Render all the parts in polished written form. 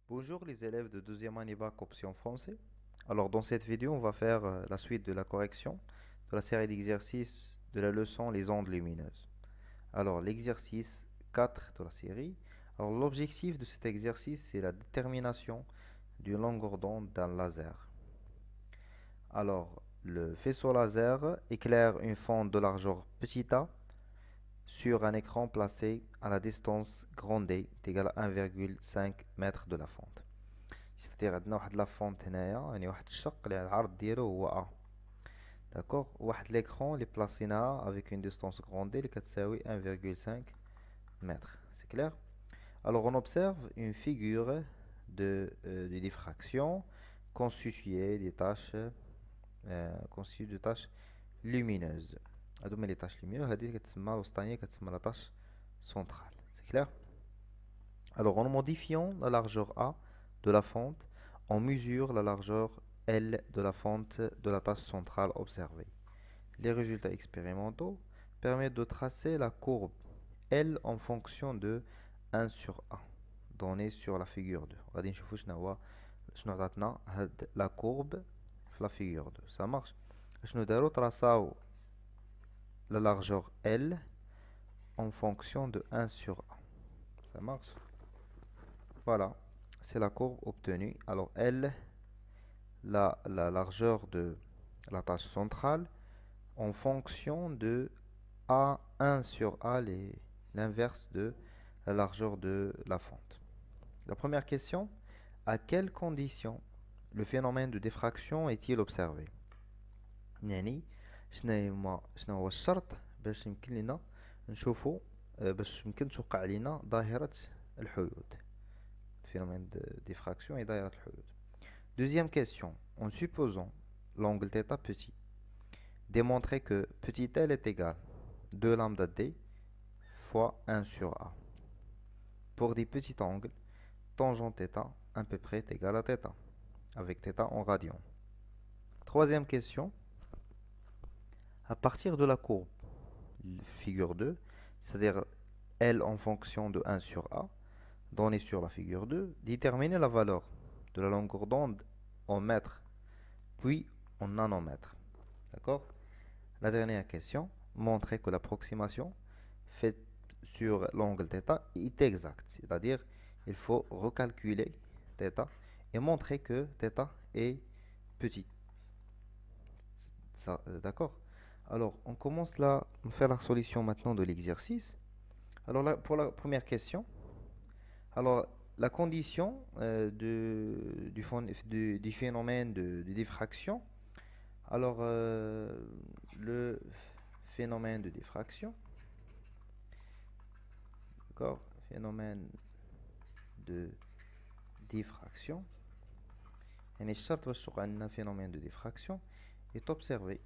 Bonjour les élèves de deuxième année bac option français. Alors dans cette vidéo, on va faire la suite de la correction de la série d'exercices de la leçon les ondes lumineuses. Alors l'exercice 4 de la série. Alors l'objectif de cet exercice, c'est la détermination d'une longueur d'onde d'un laser. Alors le faisceau laser éclaire une fente de largeur petit a sur un écran placé à la distance grande D est égale à 1,5 m de la fente. C'est-à-dire عندنا واحد لا فونت هنايا يعني واحد الشق اللي العرض ديالو هو A. D'accord. واحد l'écran اللي بلاصيناها avec une distance grande D اللي كتساوي 1,5 mètres. C'est clair? Alors on observe une figure de diffraction constituée des tâches constituée de tâches lumineuses. هادو هما لي tâches lumineuses هذه اللي كتسمى الوسطانية كتسمى la tâche centrale. C'est clair? Alors en modifiant la largeur A de la fente, on mesure la largeur L de la fente de la tâche centrale observée. Les résultats expérimentaux permettent de tracer la courbe L en fonction de 1 sur A, donnée sur la figure 2. غادي نشوفوا شنو عطاتنا هاد la courbe في la figure 2. Ça marche. شنو داروا traçaو la largeur L en fonction de 1 sur A. Ça marche. Voilà, c'est la courbe obtenue. Alors L, la largeur de la tâche centrale en fonction de A1 sur A, l'inverse de la largeur de la fente. La première question, à quelles conditions le phénomène de diffraction est-il observé؟ يعني شنو هو الشرط باش يمكن لنا نشوفوا باش يمكن توقع علينا ظاهرة الحيود. Phénomène de diffraction et دائرة الحيود. Deuxième question. En supposant l'angle θ petit, démontrer que petit l est égal 2 lambda d fois 1 sur a. Pour des petits angles, tangente θ à peu près est égal à θ, avec θ en radian. Troisième question. À partir de la courbe figure 2, c'est-à-dire L en fonction de 1 sur a, donnée sur la figure 2, déterminer la valeur de la longueur d'onde en mètres, puis en nanomètres. D'accord? La dernière question, montrer que l'approximation faite sur l'angle θ est exacte. C'est-à-dire, il faut recalculer θ et montrer que θ est petit. D'accord? Alors, on commence là, à faire la solution maintenant de l'exercice. Alors là, pour la première question, alors la condition du phénomène de diffraction. Alors, le phénomène de diffraction, d'accord, phénomène de diffraction, يعني الشرط باش توقع عندنا phénomène de diffraction est observé.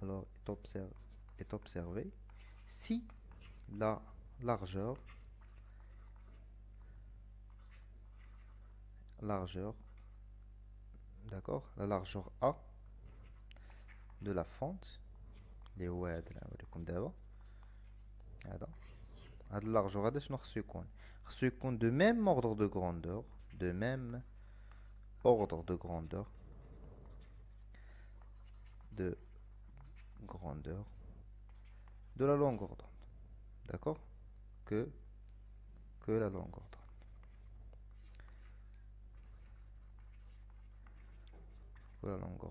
Alors, est observé si la largeur d'accord, la largeur A de la fente اللي هو هذا اللي نوريكم دابا هاد اللارجور هذا شنو خصو يكون de même ordre de grandeur de même ordre de grandeur de la longueur d'onde, d'accord, que la longueur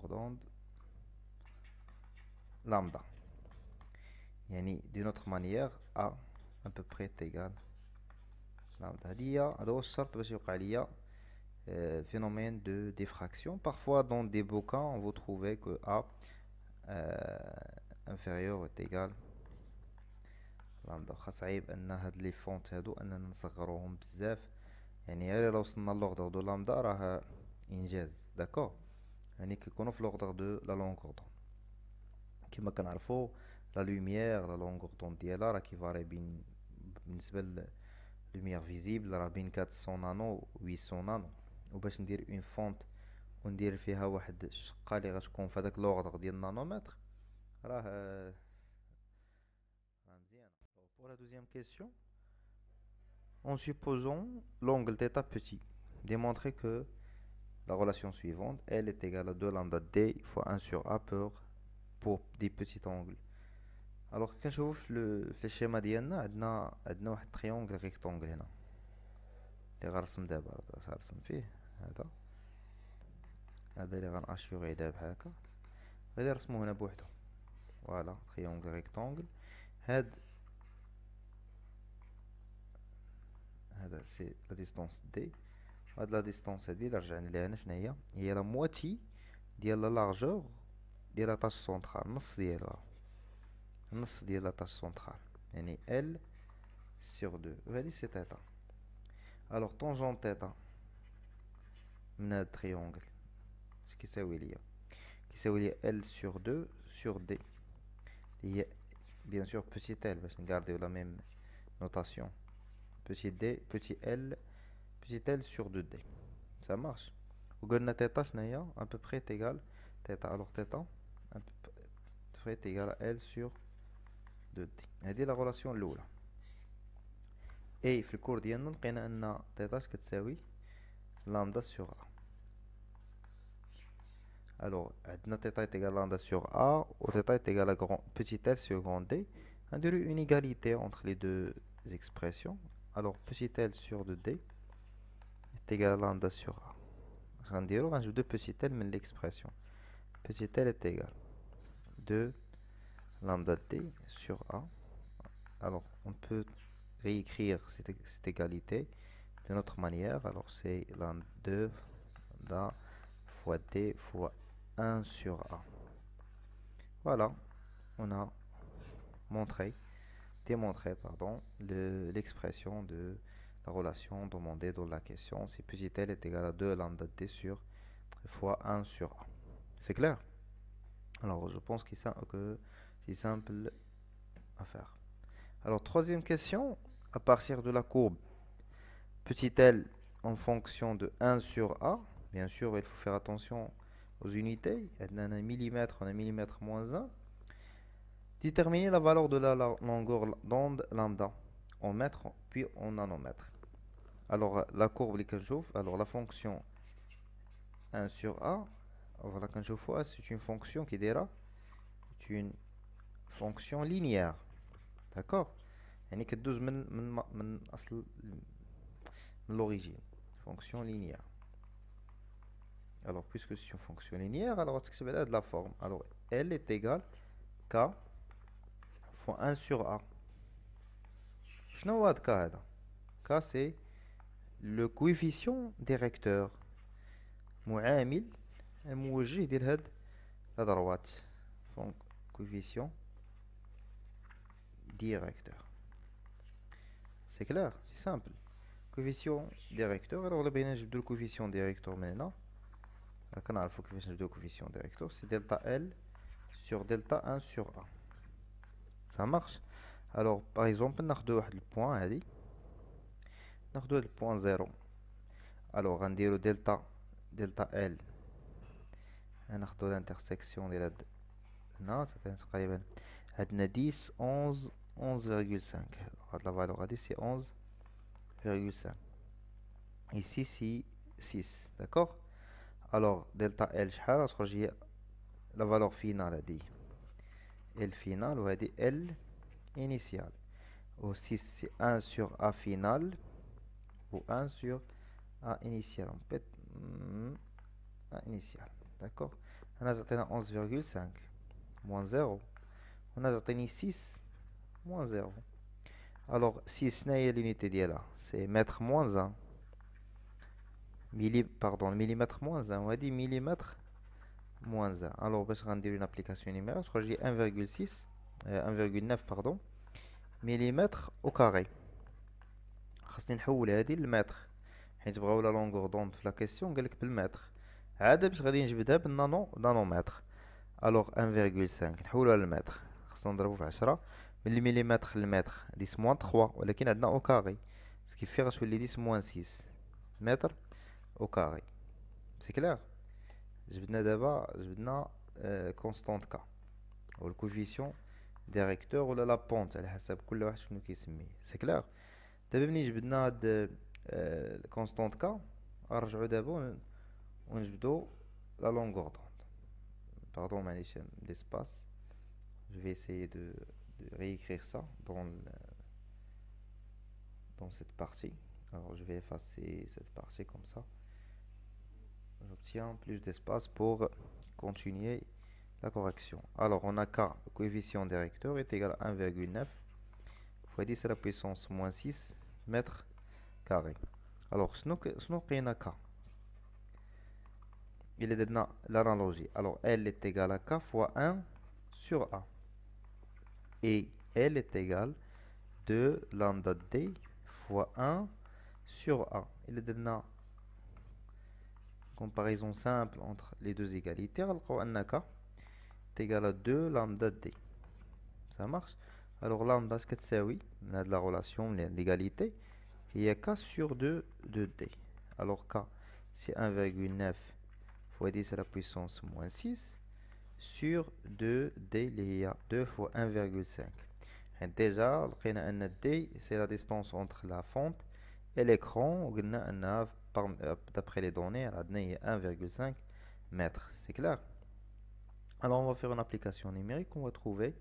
d'onde, lambda. يعني d'une autre manière A à peu près est égal lambda. هذا هو الشرط باش يوقع ليا phénomène de diffraction. Parfois dans des beaux cas on va trouver que A inférieur est égal لامدا. خاص عيب ان هاد لي فونت هادو اننا نصغروهم بزاف، يعني غير لو وصلنا لوغدر دو لامدا راه انجاز. داكوغ، يعني كيكونوا في لوغدر دو لا لونغور دون. كما كنعرفوا لا لوميير لا لونغور دون ديالها راه كيفاري بين بالنسبه للوميير فيزيبل راه بين 400 نانو و 800 نانو. وباش ندير اون فونت وندير فيها واحد الشقه اللي غتكون في هذاك لوغدر ديال النانومتر راه مزيان. Pour la deuxième question, en supposant l'angle θ petit. Démontrer que la relation suivante, L est égale à 2 lambda D fois 1 sur A pour des petits angles. Alors كنشوف في الشيما ديالنا عندنا واحد تريونغل ريكتونغل هنا اللي غنرسم دابا. غنرسم فيه هذا اللي غناشيغي دابا بحال هكا، غادي نرسمو هنا بوحدو. فوالا تريونغل ريكتونغل. هذا سي لا ديستونس دي. هاد لا ديستونس هادي اللي رجعنا ليها هنا شناهي؟ هي لا مواتي ديال لا لارجور ديال لاطاش سونطرال، النص ديالها، النص ديال لاطاش سونطرال، يعني ال سور دو، وهادي سي تيتا. الوغ طونجون تيتا من هاد التريونغل اش كيساوي ليا؟ كيساوي ليا ال سور دو سور دي، هي بيان سور بوتي ال باش نغارديو لا ميم نوتاسيون. بوتي دي بوتي ال سور دو دي، ça marche. وقلنا تيتا شناهي؟ à peu près égal تيتا. alors تيتا à peu près égal à L sur 2D. هذه لا غولاسيون الاولى. اي في الكور ديالنا لقينا ان تيتا كتساوي لامدا سور ا. alors عندنا تيتا égal lambda sur A و تيتا égal à petit l sur grand D. نديرو une égalité entre les deux expressions. alors petit l sur 2D est égal à lambda sur A. غنجيب deux petit l من l'expression. Petit l est égal 2 lambda d sur A. Alors on peut réécrire cette égalité de notre manière. Alors c'est 2 lambda fois d fois 1 sur A. Voilà, on a démontré l'expression de la relation demandée dans la question. Si petit l est égal à 2 lambda d sur fois 1 sur A. C'est clair? Alors je pense que c'est simple à faire. Alors troisième question, à partir de la courbe petit l en fonction de 1 sur A, bien sûr il faut faire attention aux unités. On a un millimètre, on a millimètre moins 1. Déterminer la valeur de la longueur d'onde lambda en mètres puis en nanomètres. Alors la courbe alors la fonction 1 sur A, voilà, quand je vois c'est une fonction qui est une fonction linéaire. D'accord? يعني كتدوز من اصل من l'origine. Fonction linéaire. Alors puisque c'est une fonction linéaire, alors تكتب على هاد la forme. Alors L est égal K fois 1 sur A. شنو هو هاد K هذا؟ K c'est le coefficient directeur، معامل موجه ديال هاد la droite. Donc coefficient directeur. C'est clair, c'est simple. Coefficient directeur. Alors là, le coefficient directeur maintenant. كنعرفو كيفاش نبداو coefficient directeur. C'est delta L sur delta 1 sur A. Ça marche. Alors par exemple, ناخدو واحد البوان هادي. ناخدو هاد البوان 0. Alors غنديرو delta L. ناخدو l'intersection ديال هاد هنا تقريبا عندنا 10 11,5. La valeur AD c'est 11,5. Ici c'est 6. D'accord? Alors delta L شحال la valeur finale AD L finale ou AD L initial. Au 6 c'est 1 sur A final ou 1 sur A initial. On peut A initial. D'accord? On a 11,5 moins 0. On a 6 moins 0. Alors 6 n'est l'unité d'IA, c'est mètre moins 1. Millimètre moins 1. On va dire millimètre moins 1. Alors je vais rendre une application numérique. Je vais 1,6 1,9 pardon millimètre au carré. خاصني نحول هذه للمتر حيت بغاو لا لونغور دوند في لا كيسيون قالك بالمتر، عاد باش غادي نجبدها بالنانومتر. الوغ 1,5 نحولوها للمتر، خاصنا نضربو في 10 من المليمتر للمتر 10 موان 3، ولكن عندنا او كاري سكيفي غتولي 10 موان 6 متر او كاري. سي كلير. جبدنا كونستانت كا او الكوفيسيون ديريكتور ولا لا بونت على حسب كل واحد شنو كيسميه. سي كلير. دابا ملي جبدنا هاد الكونستانت كا غنرجعو دابا ونجبدو لا لونغور دوند. Pardon, معليش l'espace. Je vais essayer de réécrire ça dans cette partie. Alors je vais effacer cette partie comme ça. J'obtiens plus d'espace pour continuer la correction. Alors on a K, le coefficient directeur, est égal à 1,9 fois 10 à la puissance moins 6 mètres carrés. Alors, sinon, K. Il est dans l'analogie. Alors, L est égal à K fois 1 sur A. Et L est égal à 2 lambda D fois 1 sur A. Il est dans comparaison simple entre les deux égalités. Alors, K est égal à 2 lambda D. Ça marche? Alors, lambda, ce que c'est, oui, on a de la relation, l'égalité. Il y a K sur 2 de D. Alors, K, c'est 1,9 fois 10 à la puissance moins 6 sur 2D, il y a 2 fois 1,5. Et déjà, D, c'est la distance entre la fente et l'écran. D'après les données, il y a 1,5 mètres. C'est clair? Alors, on va faire une application numérique. On va trouver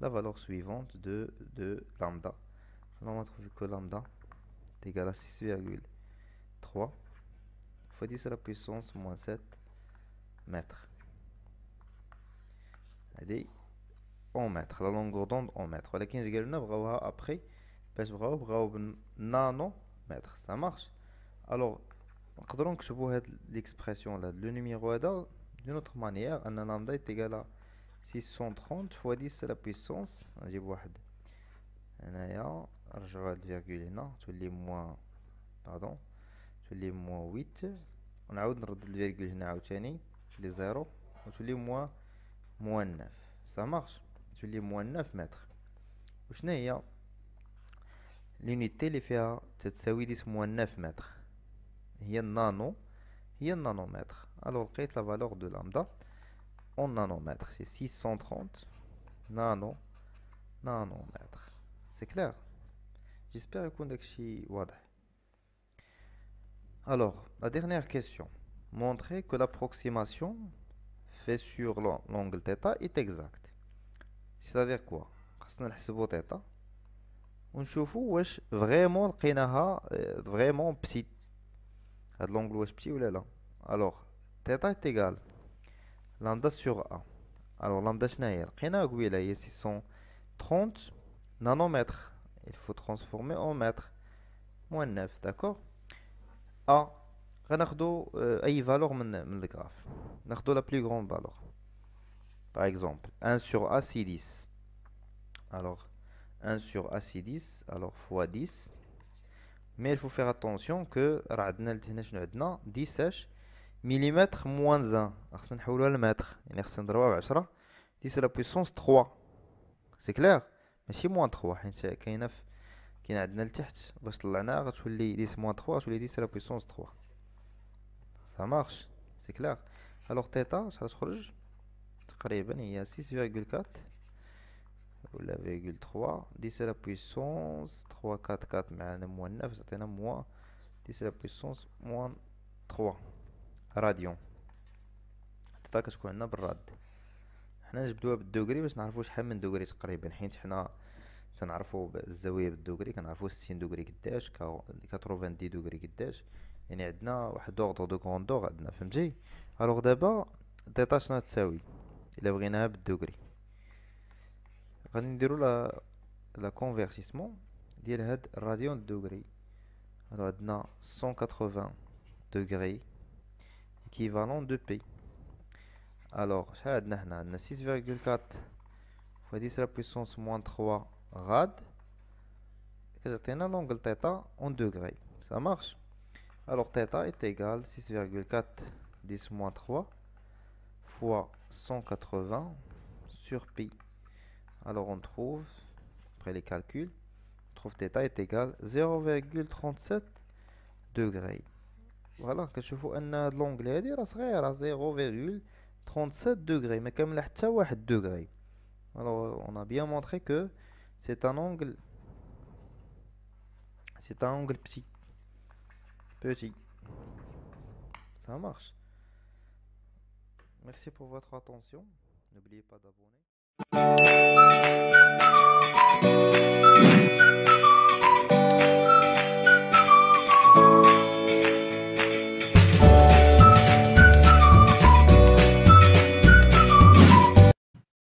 la valeur suivante de lambda. Alors, on va trouver que lambda est égal à 6,3 fois 10 à la puissance moins 7 mètres. Allez, en mètres, la longueur d'onde en mètres. ولكن قالنا بغاوها après باش بغاو بالنانومتر. Ça marche. Alors نقدروا نكتبوا هاد l'expression là, le numéro هذا d'une autre manière. ان lambda est égal à 630 fois 10 à la puissance. نجيب واحد هنايا نرجعوا هاد الفيرغول هنا تولي موان باردون تولي موان 8 ونعاود نرد الفيرغول هنا عاوتاني تولي 0 وتولي موان 9. Ça marche. تولي موان 9 متر. وشنا هي l'unité اللي فيها تتساوي 10 موان 9 متر؟ هي النانومتر. alors لقيت la valeur de lambda en nanomètres, c'est 630 nanomètres. C'est clair? J'espère يكون داكشي واضح. Alors, la dernière question. Montrer que l'approximation fait sur l'angle θ est exact. C'est-à-dire quoi? خاصنا نحسبو θ ونشوفو واش فريمون لقيناها فريمون بتيت. هاد l'angle واش بتي ولا لا. alors θ est égal lambda sur A. alors lambda شناهي لقيناها قبيله هي 630 nanomètres. il faut transformer en mètres moins 9. d'accord. A غناخدو اي valeur من الجراف. ناخدو la plus grande valeur. par exemple 1 sur A c'est 10. alors 1 sur A c'est 10 alors fois 10. mais il faut faire attention que راه عندنا هنا شنو عندنا 10 مليمتر موان 1. خصنا نحولوها لمتر يعني خصنا نضربوها ب 10 10 لا بويسونس 3. سي كلير ماشي موان 3 حيت كاين عندنا لتحت باش طلعناها غتولي 10 موان 3 غتولي 10 لا بويسونس 3. ça marche. c'est clair. alors θ شحال تخرج تقريبا هي 6,4 ولا فيغول 3 10 لا بويسونس 3 4 4 معنا موان 9 تعطينا موان 10 لا بويسونس موان 3 راديون. θ كتكون عندنا بالراد. حنا نجبدوها بالدوغري باش نعرفوا شحال من دوغري تقريبا حيت حنا تنعرفوا الزاويه بالدوغري كنعرفوا 60 دوغري قداش 90 دوغري قداش يعني عندنا واحد اوردر دو كروندور عندنا فهمتي. الوغ دابا θ شنو تساوي الا بغيناها بالدوغري غادي نديرو لا كونفيرتيسمون ديال هاد الراديون للدوغري. الوغ عندنا 180 دوغري équivalent de P. alors شحال عندنا هنا عندنا 6,4 fois 10 à la puissance moins 3 rad كتعطينا l'angle θ en degrés. ça marche. alors θ est égal 6,4 10 moins 3 fois 180 sur pi. alors on trouve après les calculs on trouve θ est égal 0,37 degrés. voilà كتشوفوا ان l'angle هادي راه صغيره 0,37 degrés ما كامله حتى 1 degré. alors on a bien montré que c'est un C'est un angle petit. Petit. Ça marche. Merci pour votre attention. N'oubliez pas d'abonner.